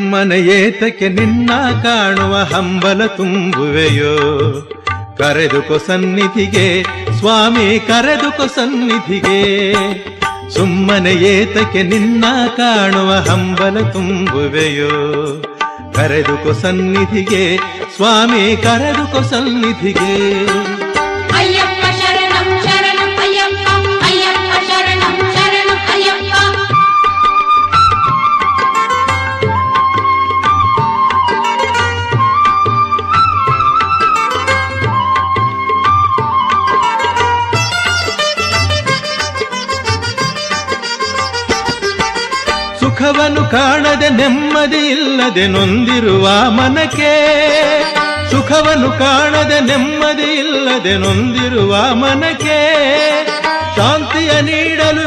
ಸುಮ್ಮನೆ ಏತಕ್ಕೆ ನಿನ್ನ ಕಾಣುವ ಹಂಬಲ ತುಂಬುವೆಯೋ ಕರೆದುಕೊ ಸನ್ನಿಧಿಗೆ ಸ್ವಾಮಿ ಕರೆದುಕೊ ಸನ್ನಿಧಿಗೆ ಸುಮ್ಮನೆ ಏತಕ್ಕೆ ನಿನ್ನ ಕಾಣುವ ಹಂಬಲ ತುಂಬುವೆಯೋ ಕರೆದುಕೊ ಸನ್ನಿಧಿಗೆ ಸ್ವಾಮಿ ಕರೆದುಕೊ ಸನ್ನಿಧಿಗೆ ಅಯ್ಯಪ್ಪ ಶರಣಂ ಶರಣಂ ಅಯ್ಯಪ್ಪ ಅಯ್ಯಪ್ಪ ಶರಣಂ ಶರಣಂ ಅಯ್ಯಪ್ಪ ಸುಖವನ್ನು ಕಾಣದೆ ನೆಮ್ಮದಿ ಇಲ್ಲದೆ ನೊಂದಿರುವ ಮನಕ್ಕೆ ಸುಖವನ್ನು ಕಾಣದೆ ನೆಮ್ಮದಿ ಇಲ್ಲದೆ ನೊಂದಿರುವ ಮನಕ್ಕೆ ಶಾಂತಿಯ ನೀಡಲು